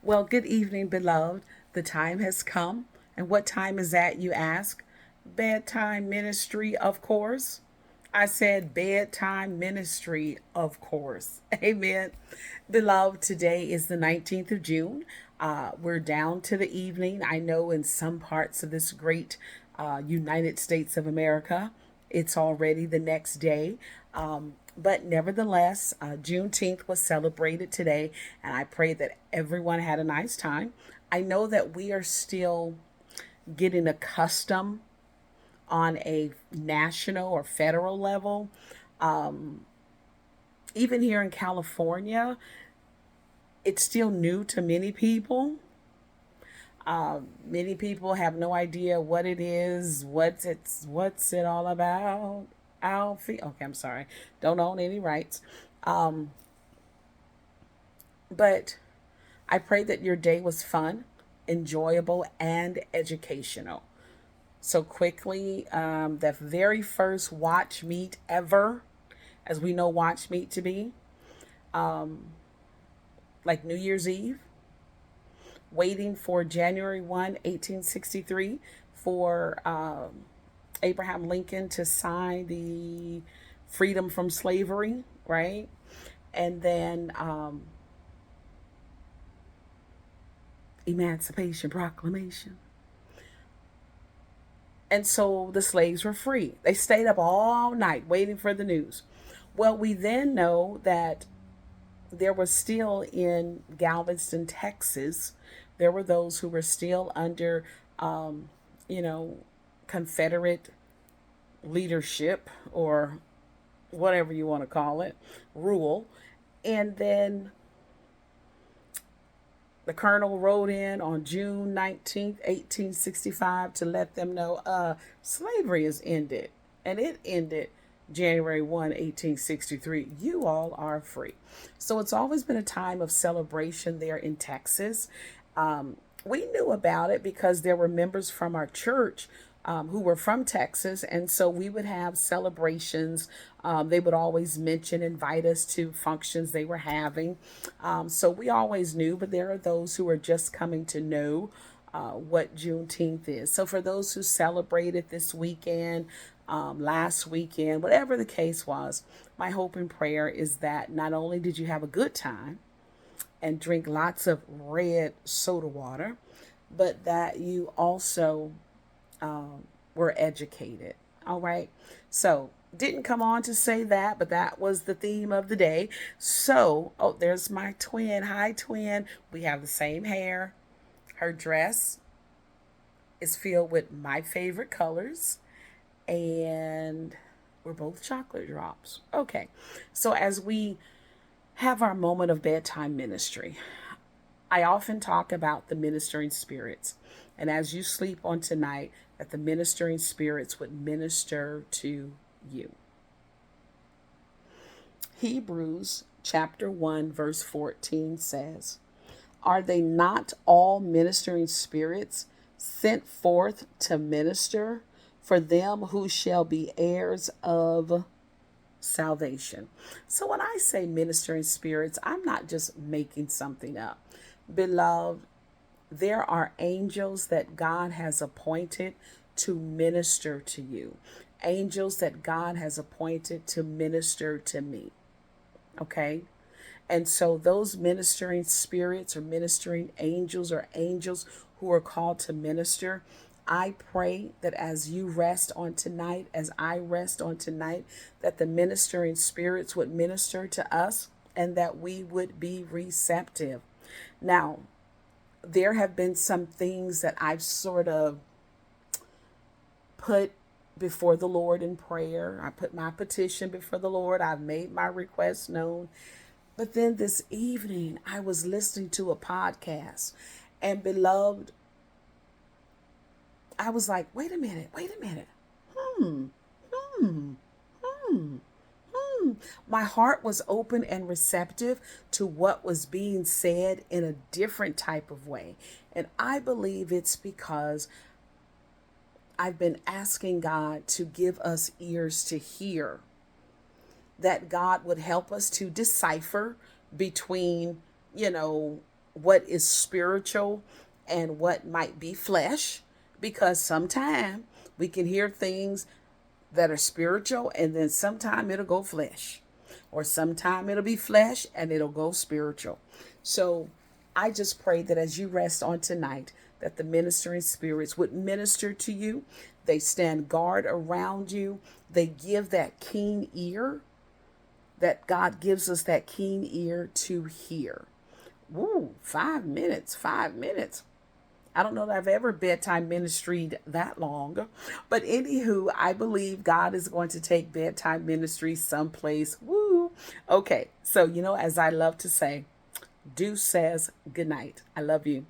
Well, good evening, beloved. The time has come. And what time is that, you ask? Bedtime ministry, of course. I said bedtime ministry, of course. Amen. Beloved, today is the 19th of June. We're down to the evening. I know in some parts of this great United States of America, it's already the next day. But nevertheless, Juneteenth was celebrated today, and I pray that everyone had a nice time. I know that we are still getting accustomed on a national or federal level. Even here in California, it's still new to many people. Many people have no idea what it is, what's it all about. Alfie, okay, I'm sorry, don't own any rights, but I pray that your day was fun, enjoyable, and educational. So quickly, the very first watch meet ever, as we know watch meet to be, like New Year's Eve, waiting for January 1, 1863, for Abraham Lincoln to sign the freedom from slavery, right? And then Emancipation Proclamation. And so the slaves were free. They stayed up all night waiting for the news. Well, we then know that there was still in Galveston, Texas, there were those who were still under, you know, Confederate leadership or whatever you want to call it, rule. And then the colonel wrote in on June 19th, 1865 to let them know slavery is ended. And it ended January 1, 1863. You all are free. So it's always been a time of celebration there in Texas. We knew about it because there were members from our church who were from Texas, and so we would have celebrations. They would always invite us to functions they were having. So we always knew, but there are those who are just coming to know what Juneteenth is. So for those who celebrated this weekend, last weekend, whatever the case was, my hope and prayer is that not only did you have a good time and drink lots of red soda water, but that you also were educated. All right. So, didn't come on to say that, but that was the theme of the day. So, oh, there's my twin. Hi, twin. We have the same hair. Her dress is filled with my favorite colors, and we're both chocolate drops. Okay. So, as we have our moment of bedtime ministry, I often talk about the ministering spirits. And as you sleep on tonight, that the ministering spirits would minister to you. Hebrews chapter 1, verse 14 says, "Are they not all ministering spirits sent forth to minister for them who shall be heirs of salvation?" So when I say ministering spirits, I'm not just making something up. Beloved, there are angels that God has appointed to minister to you, angels that God has appointed to minister to me. Okay? And so those ministering spirits or ministering angels or angels who are called to minister, I pray that as you rest on tonight, as I rest on tonight, that the ministering spirits would minister to us and that we would be receptive. Now, there have been some things that I've sort of put before the Lord in prayer. I put my petition before the Lord. I've made my request known. But then this evening, I was listening to a podcast. And beloved, I was like, wait a minute, wait a minute. Hmm, hmm, hmm. My heart was open and receptive to what was being said in a different type of way. And I believe it's because I've been asking God to give us ears to hear, that God would help us to decipher between, you know, what is spiritual and what might be flesh, because sometimes we can hear things that are spiritual and then sometime it'll go flesh, or sometime it'll be flesh and it'll go spiritual. So I just pray that as you rest on tonight, that the ministering spirits would minister to you. They stand guard around you. They give that keen ear, that God gives us that keen ear to hear. Woo, 5 minutes, 5 minutes. I don't know that I've ever bedtime ministried that long. But anywho, I believe God is going to take bedtime ministry someplace. Woo. Okay, so as I love to say, Deuce says good night. I love you.